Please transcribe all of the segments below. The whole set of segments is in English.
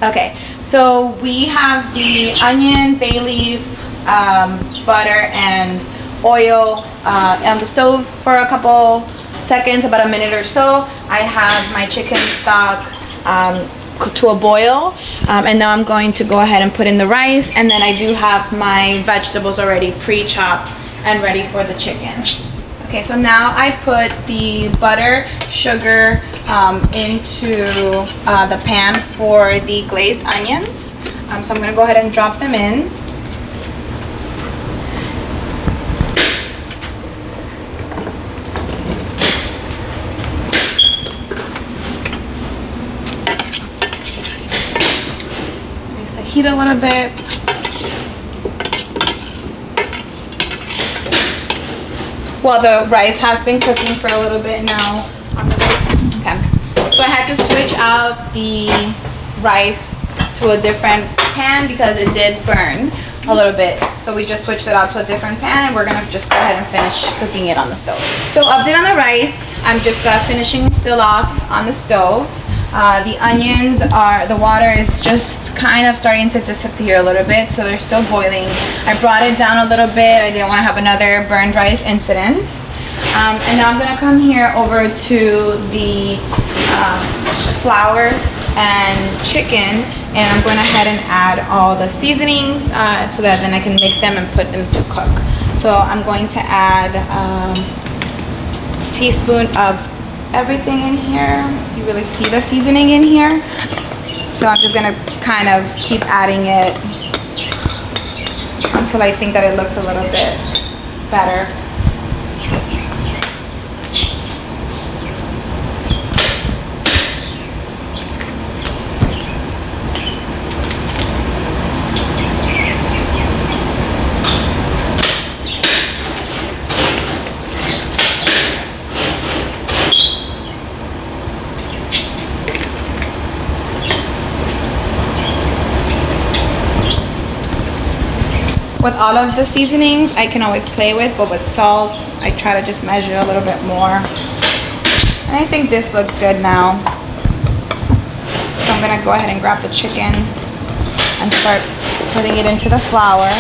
Okay, so we have the onion, bay leaf, butter, and oil on the stove for a couple seconds, about a minute or so. I have my chicken stock cooked to a boil, and now I'm going to go ahead and put in the rice, and then I do have my vegetables already pre-chopped and ready for the chicken. Okay, so now I put the butter, sugar into the pan for the glazed onions. So I'm gonna go ahead and drop them in. Raise the heat a little bit. Well, the rice has been cooking for a little bit now. Okay, so I had to switch out the rice to a different pan because it did burn a little bit. So we just switched it out to a different pan, and we're gonna just go ahead and finish cooking it on the stove. So update on the rice, I'm just finishing still off on the stove. The onions the water is just kind of starting to disappear a little bit, so they're still boiling. I brought it down a little bit. I didn't want to have another burned rice incident. And now I'm gonna come here over to the flour and chicken, and I'm going ahead and add all the seasonings so that then I can mix them and put them to cook. So I'm going to add a teaspoon of everything in here. If you really see the seasoning in here. So I'm just gonna kind of keep adding it until I think that it looks a little bit better. With all of the seasonings, I can always play with, but with salt, I try to just measure a little bit more. And I think this looks good now. So I'm gonna go ahead and grab the chicken and start putting it into the flour.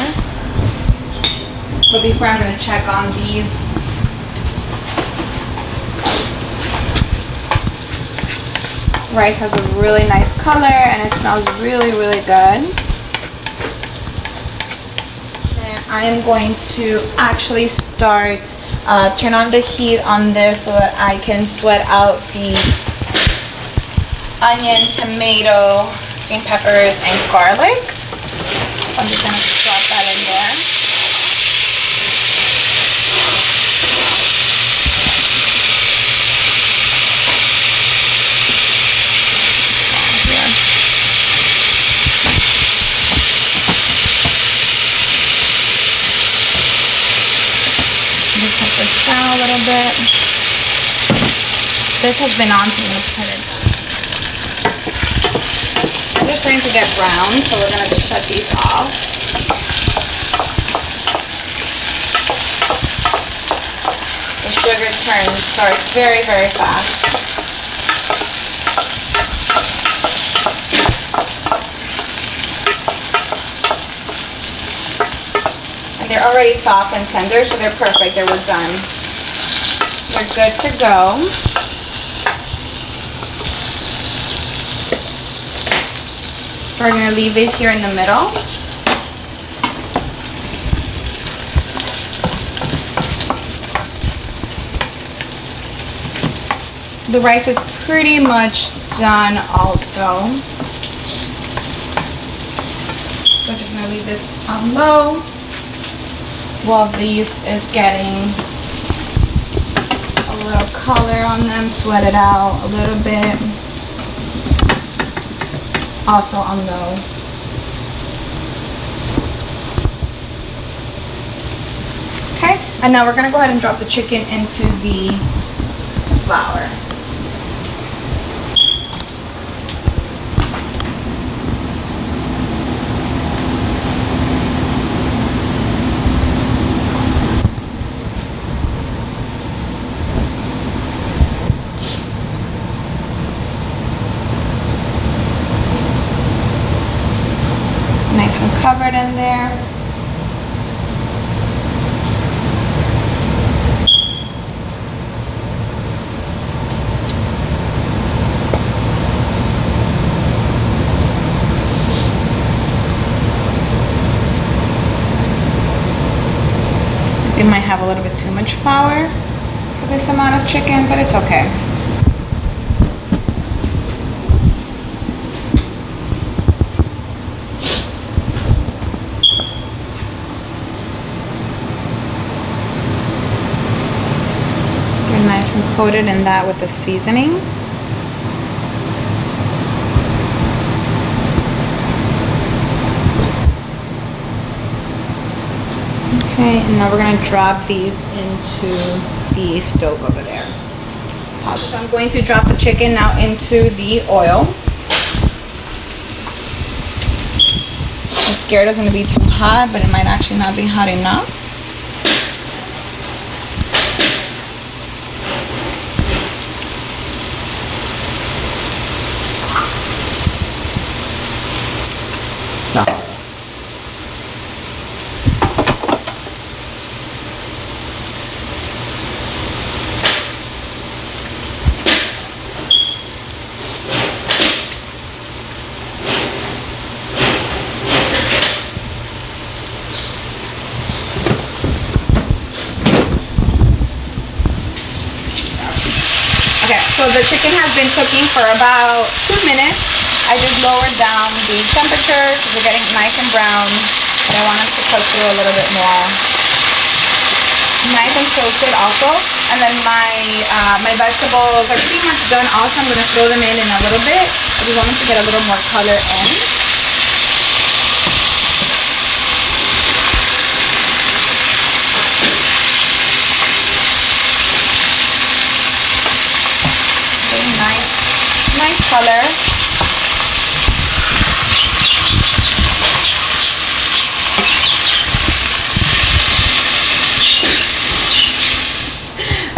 But before, I'm gonna check on these. Rice has a really nice color and it smells really, really good. I am going to actually start, turn on the heat on this so that I can sweat out the onion, tomato, green peppers, and garlic. So I'm just going to drop that in there. Just put this down a little bit. This has been on, so I'm going to put it down. They're starting to get brown, so we're going to shut these off. The sugar starts very, very fast. They're already soft and tender, so they're perfect. They're done. So they're good to go. We're going to leave these here in the middle. The rice is pretty much done also. So I'm just going to leave this on low while these is getting a little color on them, sweat it out a little bit. Also on low. Okay, and now we're gonna go ahead and drop the chicken into the flour. and covered in there. We might have a little bit too much flour for this amount of chicken, but it's okay. They're nice and coated in that with the seasoning. Okay, and now we're gonna drop these into the stove over there. So I'm going to drop the chicken now into the oil. I'm scared it's gonna be too hot, but it might actually not be hot enough. No. Okay, so the chicken has been cooking for about 2 minutes. I just lowered down the temperature because we're getting nice and brown, but I want it to cook through a little bit more. Nice and toasted also. And then my vegetables are pretty much done also. I'm going to throw them in a little bit. I just want them to get a little more color in. Nice color.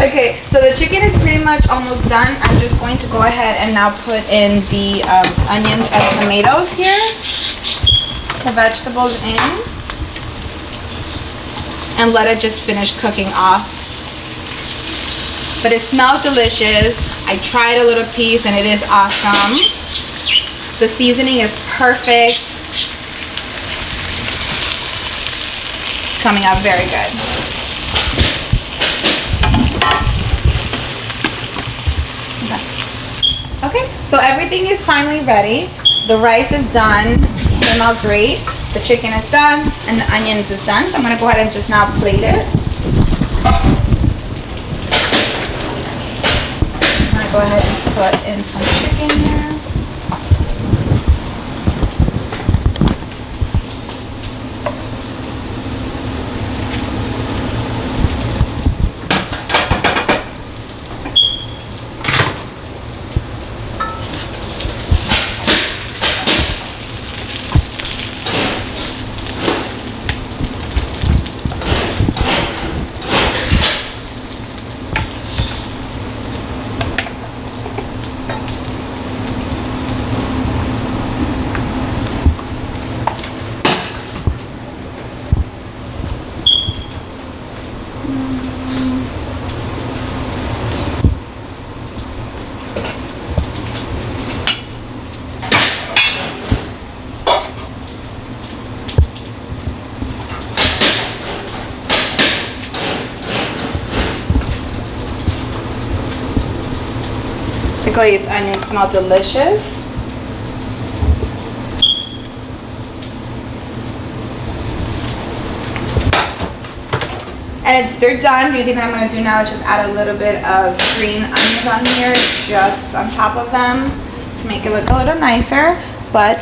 Okay, so the chicken is pretty much almost done. I'm just going to go ahead and now put in the onions and tomatoes here. The vegetables in. And let it just finish cooking off. But it smells delicious. I tried a little piece and it is awesome. The seasoning is perfect. It's coming out very good. Okay, so everything is finally ready. The rice is done. It smells great. The chicken is done and the onions is done. So I'm gonna go ahead and just now plate it. Go ahead and put in some chicken here. The glazed onions smell delicious. And they're done. The only thing that I'm going to do now is just add a little bit of green onions on here, just on top of them to make it look a little nicer. But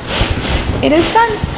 it is done.